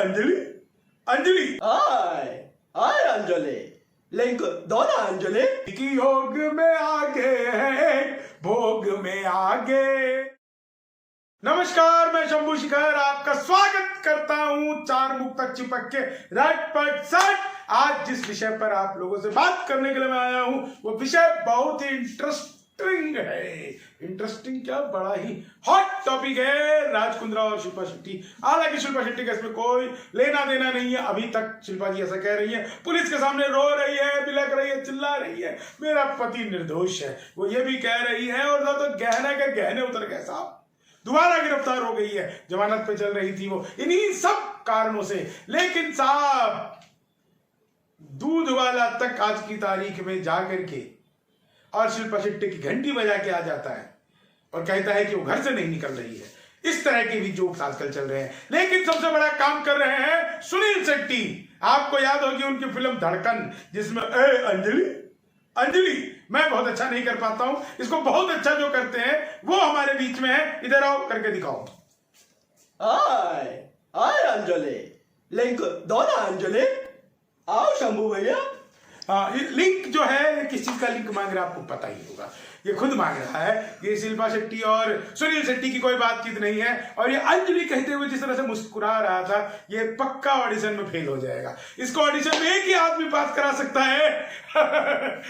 अंजलि अंजलि आय आय Anjali link दो ना अंजलि की योग में आगे है भोग में आगे। नमस्कार, मैं शंभू शिखर आपका स्वागत करता हूं चार मुख तक चिपक के रटपट सट। आज जिस विषय पर आप लोगों से बात करने के लिए मैं आया हूं वो विषय बहुत ही इंटरेस्टिंग है। इंटरेस्टिंग क्या, बड़ा ही हॉट टॉपिक है। राज कुंद्रा और शिल्पा शेट्टी। हालांकि शिल्पा शेट्टी का इसमें कोई लेना देना नहीं है। अभी तक शिल्पा जी ऐसा कह रही है, पुलिस के सामने रो रही है, बिलक रही है, चिल्ला रही है, मेरा पति निर्दोष है। वो ये भी कह रही है और तो गहने के गहने उतर गए साहब, दोबारा गिरफ्तार हो गई है, जमानत पे चल रही थी वो, इन्हीं सब कारणों से। लेकिन साहब दूध वाला तक आज की तारीख में जाकर के और शिल्पा शेट्टी की घंटी बजा के आ जाता है और कहता है कि वो घर से नहीं निकल रही है। इस तरह के भी जोक्स आजकल चल रहे हैं। लेकिन सबसे बड़ा काम कर रहे हैं सुनील शेट्टी। आपको याद होगी उनकी फिल्म धड़कन, जिसमें अंजलि अंजलि मैं बहुत अच्छा नहीं कर पाता हूं, इसको बहुत अच्छा जो करते हैं वो हमारे बीच में है। इधर आओ, करके दिखाओ। आय आय अंजलि लिंक दो ना अंजलि। आओ शंभू भैया। ये लिंक जो है, ये किस चीज का लिंक मांग रहा है आपको पता ही होगा, ये खुद मांग रहा है। ये शिल्पा शेट्टी और सुनील शेट्टी की कोई बातचीत नहीं है। और ये अंजलि कहते हुए जिस तरह से मुस्कुरा रहा था, ये पक्का ऑडिशन में फेल हो जाएगा। इसको ऑडिशन में एक ही आदमी पास करा सकता है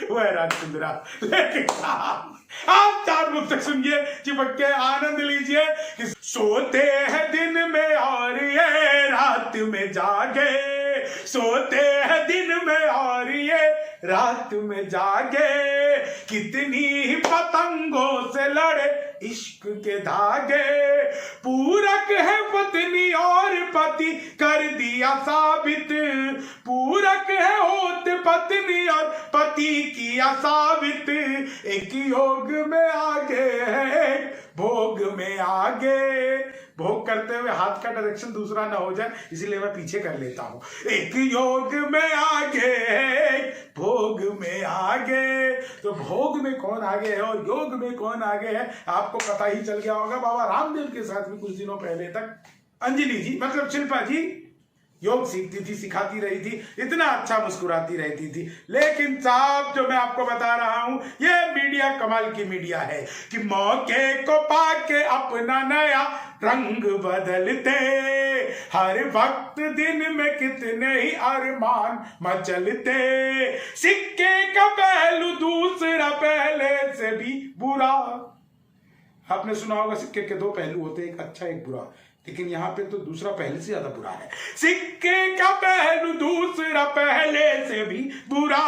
वो है राज कुंद्रा। लेकिन आप चार मुख तक सुनिए, चिपक के आनंद लीजिए कि सोते हैं दिन में और ये रात में जागे, सोते हैं दिन में और ये रात में जागे, कितनी ही पतंगों से लड़े इश्क के धागे, पूरक है पत्नी और पति कर दिया साबित, पूरक है होत पत्नी और पति किया साबित, एक योग में आगे है भोग में आगे। भोग करते हुए हाथ का डायरेक्शन दूसरा ना हो जाए, इसीलिए मैं पीछे कर लेता हूं। एक योग में आगे भोग में आगे। तो भोग में कौन आगे है और योग में कौन आगे है आपको पता ही चल गया होगा। बाबा रामदेव के साथ भी कुछ दिनों पहले तक अंजलि जी, मतलब शिल्पा जी, योग सीखती थी, सिखाती रही थी, इतना अच्छा मुस्कुराती रहती थी। लेकिन साहब जो मैं आपको बता रहा हूं, ये मीडिया कमाल की मीडिया है कि मौके को पाके अपना नया रंग बदलते, हर वक्त दिन में कितने ही अरमान मचलते, सिक्के का पहलू दूसरा पहले से भी बुरा। आपने सुना होगा सिक्के के दो पहलू होते हैं, एक अच्छा एक बुरा, लेकिन यहां पे तो दूसरा पहले से ज्यादा बुरा है। सिक्के का पहलू दूसरा पहले से भी बुरा,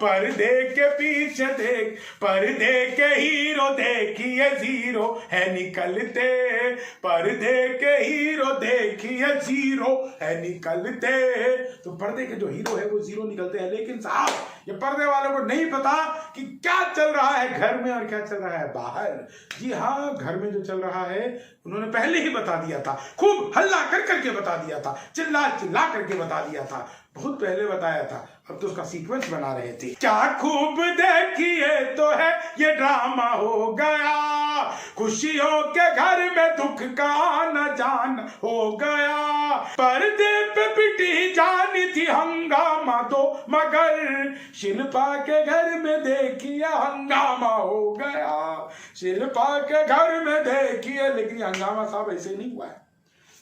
पर्दे के पीछे देख पर्दे के हीरो देखिए जीरो है निकलते, पर्दे के हीरो देखिए जीरो है निकलते। तो पर्दे के जो हीरो है वो जीरो निकलते हैं। लेकिन साहब ये पर्दे वालों को नहीं पता कि क्या चल रहा है घर में और क्या चल रहा है बाहर। जी हाँ, घर में जो चल रहा है उन्होंने पहले ही बता दिया था, खूब हल्ला कर करके बता दिया था, चिल्ला चिल्ला करके बता दिया था, बहुत पहले बताया था। अब तो उसका सीक्वेंस बना रहे थे। क्या खूब देखिए तो है ये ड्रामा हो गया, खुशियों के घर में दुख का आना जान हो गया, पर्दे पे पिटी जानी थी हंगामा तो मगर शिल्पा के घर में देखिए हंगामा हो गया, शिल्पा के घर में देखिए। लेकिन हंगामा साहब ऐसे नहीं हुआ है,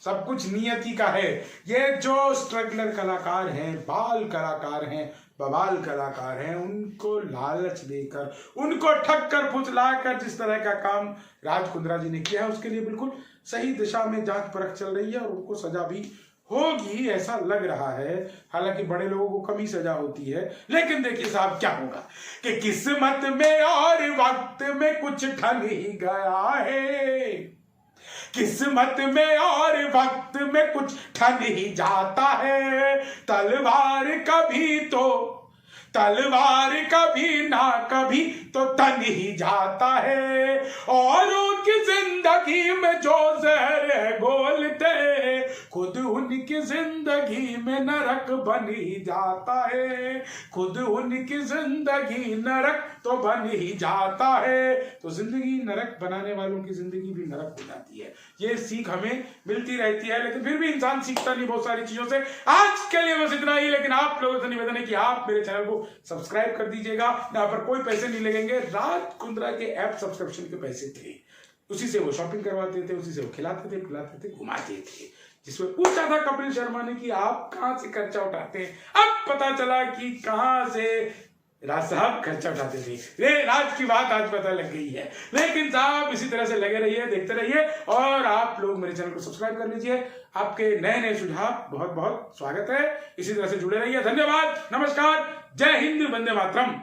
सब कुछ नियति का है। ये जो स्ट्रगलर कलाकार हैं, बाल कलाकार हैं, बवाल कलाकार हैं, उनको लालच देकर, उनको ठक्कर फुसलाकर जिस तरह का काम राज कुंद्रा जी ने किया है, उसके लिए बिल्कुल सही दिशा में जांच परख चल रही है और उनको सजा भी होगी ऐसा लग रहा है। हालांकि बड़े लोगों को कम ही सजा होती है। लेकिन देखिए साहब क्या होगा कि किस्मत में और वक्त में कुछ ठन ही गया है, किस्मत में और वक्त में कुछ ठन ही जाता है, तलवार कभी तो तलवार कभी ना कभी तो तन ही जाता है, औरों की जिंदगी में जो जहर घोलते खुद उनकी जिंदगी में नरक बन ही जाता है, खुद उनकी जिंदगी नरक तो बन ही जाता है। तो जिंदगी नरक बनाने वालों की जिंदगी भी नरक हो जाती है। ये सीख हमें मिलती रहती है, लेकिन फिर भी इंसान सीखता नहीं बहुत सारी चीजों से। आज के लिए बस इतना ही, लेकिन आप लोगों से निवेदन है कि आप मेरे चैनल को सब्सक्राइब कर दीजिएगा। यहाँ पर कोई पैसे नहीं लगेंगे। राज कुंद्रा के ऐप सब्सक्रिप्शन के पैसे थे, उसी से वो शॉपिंग करवाते थे, उसी से वो खिलाते थे, पिलाते थे, घुमाते थे। जिसमें पूछा था कपिल शर्मा ने कि आप कहां से खर्चा उठाते हैं, अब पता चला कि कहां से राज साहब खर्चा उठाते थे। ये राज की बात आज पता लग गई है। लेकिन साहब इसी तरह से लगे रहिए, देखते रहिए, और आप लोग मेरे चैनल को सब्सक्राइब कर लीजिए। आपके नए नए सुझाव बहुत बहुत स्वागत है। इसी तरह से जुड़े रहिए। धन्यवाद, नमस्कार, जय हिंद, वंदे मातरम।